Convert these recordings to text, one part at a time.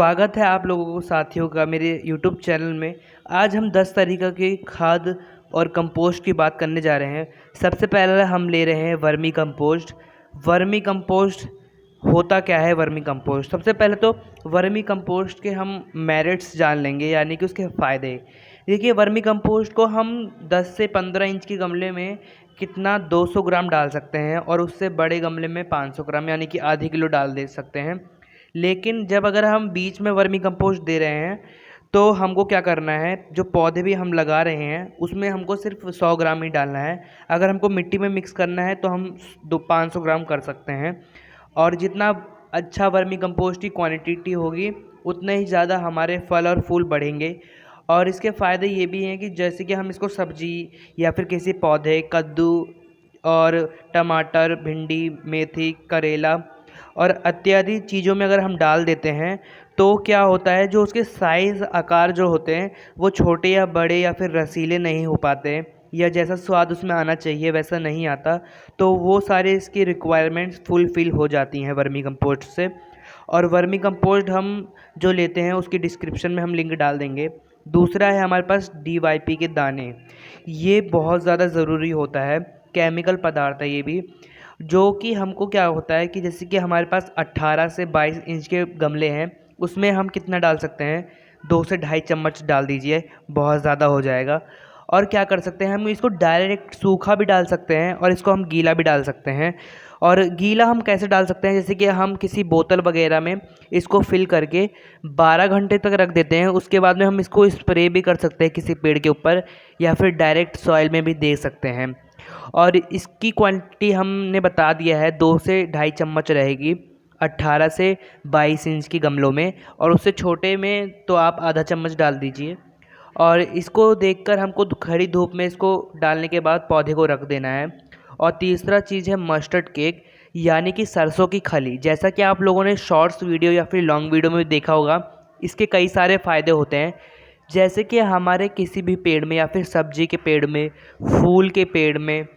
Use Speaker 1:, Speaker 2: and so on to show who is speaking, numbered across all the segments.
Speaker 1: स्वागत है आप लोगों को साथियों का मेरे यूट्यूब चैनल में। आज हम 10 तरीक़ा की खाद और कंपोस्ट की बात करने जा रहे हैं। सबसे पहले हम ले रहे हैं वर्मी कंपोस्ट। वर्मी कंपोस्ट होता क्या है? वर्मी कंपोस्ट सबसे पहले तो वर्मी कंपोस्ट के हम मेरिट्स जान लेंगे, यानी कि उसके फ़ायदे। देखिए, वर्मी कंपोस्ट को हम 10 से 15 इंच के गमले में कितना 200 ग्राम डाल सकते हैं और उससे बड़े गमले में 500 ग्राम यानी कि आधी किलो डाल दे सकते हैं। लेकिन जब अगर हम बीच में वर्मी कंपोस्ट दे रहे हैं तो हमको क्या करना है, जो पौधे भी हम लगा रहे हैं उसमें हमको सिर्फ 100 ग्राम ही डालना है। अगर हमको मिट्टी में मिक्स करना है तो हम 500 ग्राम कर सकते हैं। और जितना अच्छा वर्मी कंपोस्ट की क्वांटिटी होगी उतने ही ज़्यादा हमारे फल और फूल बढ़ेंगे। और इसके फ़ायदे ये भी हैं कि जैसे कि हम इसको सब्जी या फिर किसी पौधे, कद्दू और टमाटर, भिंडी, मेथी, करेला और इत्यादि चीज़ों में अगर हम डाल देते हैं तो क्या होता है, जो उसके साइज़ आकार जो होते हैं वो छोटे या बड़े या फिर रसीले नहीं हो पाते, या जैसा स्वाद उसमें आना चाहिए वैसा नहीं आता। तो वो सारे इसकी रिक्वायरमेंट्स फुलफ़िल हो जाती हैं वर्मी कंपोस्ट से। और वर्मी कंपोस्ट हम जो लेते हैं उसकी डिस्क्रिप्शन में हम लिंक डाल देंगे। दूसरा है हमारे पास DYP के दाने। ये बहुत ज़्यादा ज़रूरी होता है, केमिकल पदार्थ है ये भी, जो कि हमको क्या होता है कि जैसे कि हमारे पास 18 से 22 इंच के गमले हैं, उसमें हम कितना डाल सकते हैं, 2 से ढाई चम्मच डाल दीजिए, बहुत ज़्यादा हो जाएगा। और क्या कर सकते हैं, हम इसको डायरेक्ट सूखा भी डाल सकते हैं और इसको हम गीला भी डाल सकते हैं। और गीला हम कैसे डाल सकते हैं, जैसे कि हम किसी बोतल वगैरह में इसको फिल करके 12 घंटे तक रख देते हैं। उसके बाद में हम इसको स्प्रे भी कर सकते हैं किसी पेड़ के ऊपर, या फिर डायरेक्ट सॉइल में भी दे सकते हैं। और इसकी क्वांटिटी हमने बता दिया है, 2 से ढाई चम्मच रहेगी 18 से 22 इंच की गमलों में, और उससे छोटे में तो आप आधा चम्मच डाल दीजिए। और इसको देखकर हमको खड़ी धूप में इसको डालने के बाद पौधे को रख देना है। और तीसरा चीज़ है मस्टर्ड केक, यानी कि सरसों की खली। जैसा कि आप लोगों ने शॉर्ट्स वीडियो या फिर लॉन्ग वीडियो में देखा होगा, इसके कई सारे फ़ायदे होते हैं। जैसे कि हमारे किसी भी पेड़ में या फिर सब्जी के पेड़ में, फूल के पेड़ में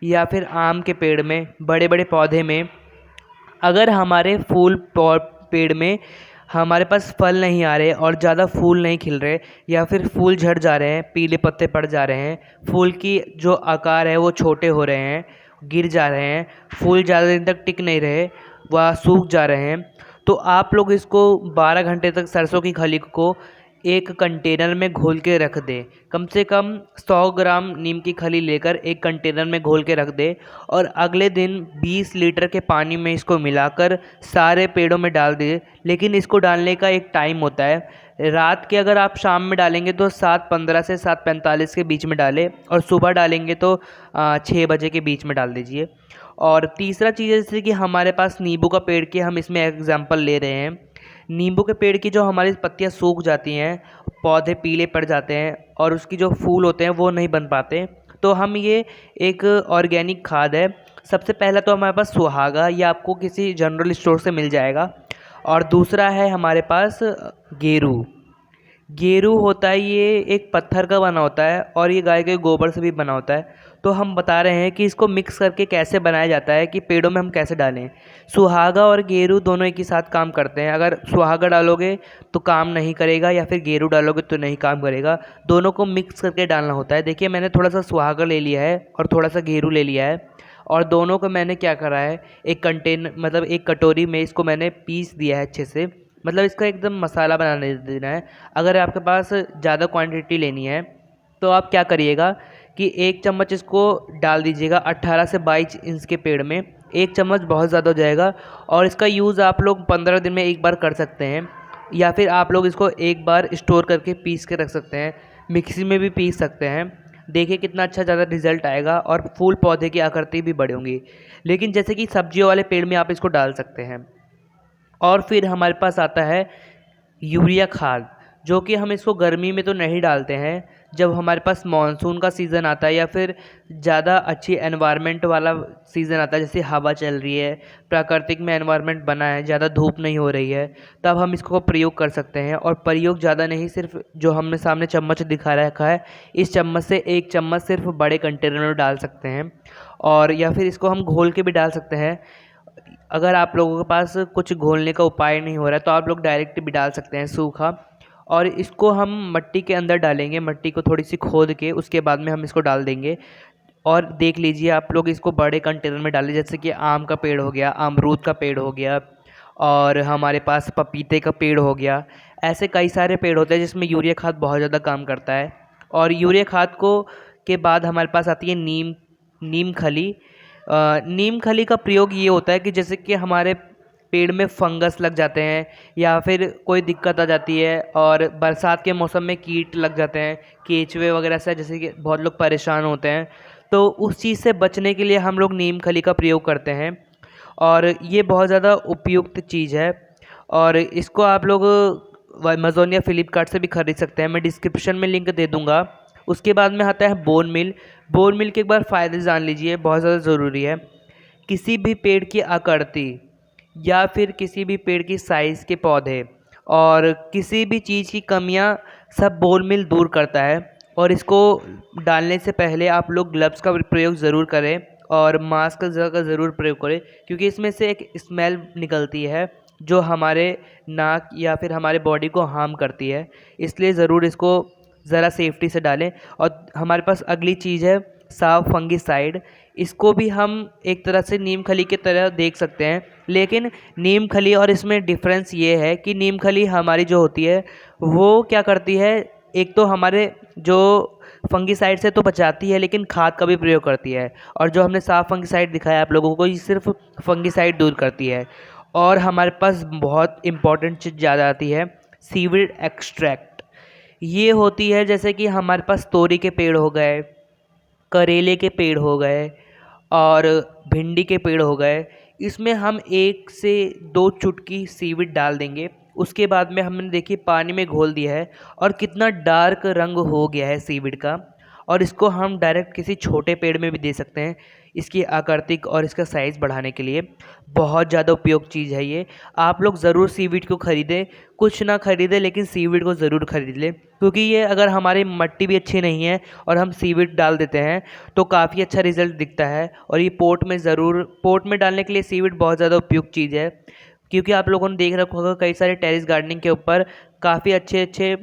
Speaker 1: या फिर आम के पेड़ में, बड़े बड़े पौधे में, अगर हमारे पेड़ में हमारे पास फल नहीं आ रहे और ज़्यादा फूल नहीं खिल रहे, या फिर फूल झड़ जा रहे हैं, पीले पत्ते पड़ जा रहे हैं, फूल की जो आकार है वो छोटे हो रहे हैं, गिर जा रहे हैं, फूल ज़्यादा दिन तक टिक नहीं रहे, वह सूख जा रहे हैं, तो आप लोग इसको 12 घंटे तक सरसों की खली को एक कंटेनर में घोल के रख दें। कम से कम 100 ग्राम नीम की खली लेकर एक कंटेनर में घोल के रख दें, और अगले दिन 20 लीटर के पानी में इसको मिलाकर सारे पेड़ों में डाल दें। लेकिन इसको डालने का एक टाइम होता है, रात के अगर आप शाम में डालेंगे तो 7:15 से 7:45 के बीच में डालें, और सुबह डालेंगे तो 6 बजे के बीच में डाल दीजिए। और तीसरा चीज़ है, जैसे कि हमारे पास नींबू का पेड़ की हम इसमें एग्जाम्पल ले रहे हैं। नींबू के पेड़ की जो हमारी पत्तियां सूख जाती हैं, पौधे पीले पड़ जाते हैं और उसकी जो फूल होते हैं वो नहीं बन पाते, तो हम ये एक ऑर्गेनिक खाद है। सबसे पहला तो हमारे पास सुहागा, ये आपको किसी जनरल स्टोर से मिल जाएगा। और दूसरा है हमारे पास गेरू। गेरू होता है, ये एक पत्थर का बना होता है और ये गाय के गोबर से भी बना होता है। तो हम बता रहे हैं कि इसको मिक्स करके कैसे बनाया जाता है, कि पेड़ों में हम कैसे डालें। सुहागा और गेरू दोनों एक ही साथ काम करते हैं। अगर सुहागा डालोगे तो काम नहीं करेगा, या फिर गेरू डालोगे तो नहीं काम करेगा। दोनों को मिक्स करके डालना होता है। देखिए, मैंने थोड़ा सा सुहागा ले लिया है और थोड़ा सा गेरू ले लिया है, और दोनों को मैंने क्या करा है, एक कटोरी में इसको मैंने पीस दिया है अच्छे से। मतलब इसका एकदम मसाला बनाने देना है। अगर आपके पास ज़्यादा क्वांटिटी लेनी है तो आप क्या करिएगा कि 1 चम्मच इसको डाल दीजिएगा 18 से 22 इंच के पेड़ में। 1 चम्मच बहुत ज़्यादा हो जाएगा, और इसका यूज़ आप लोग 15 दिन में एक बार कर सकते हैं, या फिर आप लोग इसको एक बार स्टोर करके पीस के रख सकते हैं, मिक्सी में भी पीस सकते हैं। देखिए कितना अच्छा ज़्यादा रिजल्ट आएगा, और फूल पौधे की आकृति भी बढ़ेंगी। लेकिन जैसे कि सब्जियों वाले पेड़ में आप इसको डाल सकते हैं। और फिर हमारे पास आता है यूरिया खाद, जो कि हम इसको गर्मी में तो नहीं डालते हैं। जब हमारे पास मानसून का सीज़न आता है या फिर ज़्यादा अच्छी एनवायरनमेंट वाला सीज़न आता है, जैसे हवा चल रही है, प्राकृतिक में एनवायरनमेंट बना है, ज़्यादा धूप नहीं हो रही है, तब हम इसको प्रयोग कर सकते हैं। और प्रयोग ज़्यादा नहीं, सिर्फ जो हमने सामने चम्मच दिखा रखा है, इस चम्मच से 1 चम्मच सिर्फ बड़े कंटेनर में डाल सकते हैं, और या फिर इसको हम घोल के भी डाल सकते हैं। अगर आप लोगों के पास कुछ घोलने का उपाय नहीं हो रहा है तो आप लोग डायरेक्ट भी डाल सकते हैं सूखा। और इसको हम मिट्टी के अंदर डालेंगे, मिट्टी को थोड़ी सी खोद के उसके बाद में हम इसको डाल देंगे। और देख लीजिए आप लोग इसको बड़े कंटेनर में डालें, जैसे कि आम का पेड़ हो गया, अमरूद का पेड़ हो गया, और हमारे पास पपीते का पेड़ हो गया। ऐसे कई सारे पेड़ होते हैं जिसमें यूरिया खाद बहुत ज़्यादा काम करता है। और यूरिया खाद को के बाद हमारे पास आती है नीम खली। नीम खली का प्रयोग ये होता है कि जैसे कि हमारे पेड़ में फंगस लग जाते हैं या फिर कोई दिक्कत आ जाती है, और बरसात के मौसम में कीट लग जाते हैं, केंचुए वगैरह से, जैसे कि बहुत लोग परेशान होते हैं, तो उस चीज़ से बचने के लिए हम लोग नीम खली का प्रयोग करते हैं। और ये बहुत ज़्यादा उपयुक्त चीज़ है, और इसको आप लोग अमेज़ोन या फ्लिपकार्ट से भी खरीद सकते हैं, मैं डिस्क्रिप्शन में लिंक दे दूँगा। उसके बाद में आता है बोन मिल। बोन मिल के एक बार फ़ायदे जान लीजिए, बहुत ज़्यादा ज़रूरी है। किसी भी पेड़ की आकृति या फिर किसी भी पेड़ की साइज़ के पौधे और किसी भी चीज़ की कमियां सब बोन मिल दूर करता है। और इसको डालने से पहले आप लोग ग्लव्स का प्रयोग ज़रूर करें और मास्क का ज़रूर प्रयोग करें, क्योंकि इसमें से एक स्मेल निकलती है जो हमारे नाक या फिर हमारे बॉडी को हार्म करती है। इसलिए ज़रूर इसको ज़रा सेफ्टी से डालें। और हमारे पास अगली चीज़ है साफ फंगिसाइड। इसको भी हम एक तरह से नीम खली की तरह देख सकते हैं, लेकिन नीम खली और इसमें डिफरेंस ये है कि नीम खली हमारी जो होती है वो क्या करती है, एक तो हमारे जो फंगिसाइड से तो बचाती है लेकिन खाद का भी प्रयोग करती है। और जो हमने साफ फंगिसाइड दिखाया आप लोगों को, ये सिर्फ फंगिसाइड दूर करती है। और हमारे पास बहुत इंपॉर्टेंट चीज़ ज़्यादा आती है, सीविड एक्सट्रैक्ट। ये होती है जैसे कि हमारे पास तोरी के पेड़ हो गए, करेले के पेड़ हो गए और भिंडी के पेड़ हो गए, इसमें हम 1 से 2 चुटकी सीविड डाल देंगे। उसके बाद में हमने देखिए पानी में घोल दिया है और कितना डार्क रंग हो गया है सीविड का। और इसको हम डायरेक्ट किसी छोटे पेड़ में भी दे सकते हैं, इसकी आकृतिक और इसका साइज़ बढ़ाने के लिए। बहुत ज़्यादा उपयोग चीज़ है ये। आप लोग ज़रूर सीविड को ख़रीदें, कुछ ना ख़रीदें लेकिन सीविड को ज़रूर ख़रीद लें, क्योंकि ये अगर हमारी मिट्टी भी अच्छी नहीं है और हम सीविड डाल देते हैं तो काफ़ी अच्छा रिज़ल्ट दिखता है। और ये पोट में डालने के लिए सीविड बहुत ज़्यादा उपयुक्त चीज़ है, क्योंकि आप लोगों ने देख रखा होगा कई सारे टेरेस गार्डनिंग के ऊपर काफ़ी अच्छे अच्छे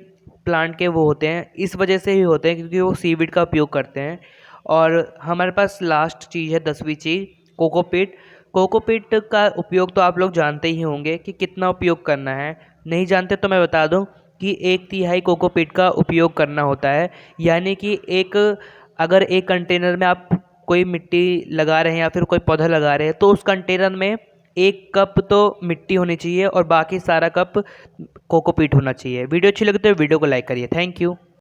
Speaker 1: प्लांट के वो होते हैं, इस वजह से ही होते हैं क्योंकि वो सीविड का उपयोग करते हैं। और हमारे पास लास्ट चीज़ है 10वीं चीज़, कोकोपीट। कोकोपीट का उपयोग तो आप लोग जानते ही होंगे कि कितना उपयोग करना है। नहीं जानते तो मैं बता दूं कि 1/3 कोकोपीट का उपयोग करना होता है। यानी कि अगर एक कंटेनर में आप कोई मिट्टी लगा रहे हैं या फिर कोई पौधा लगा रहे हैं तो उस कंटेनर में 1 कप तो मिट्टी होनी चाहिए और बाकी सारा कप कोकोपीट होना चाहिए। वीडियो अच्छी लगे तो वीडियो को लाइक करिए। Thank you.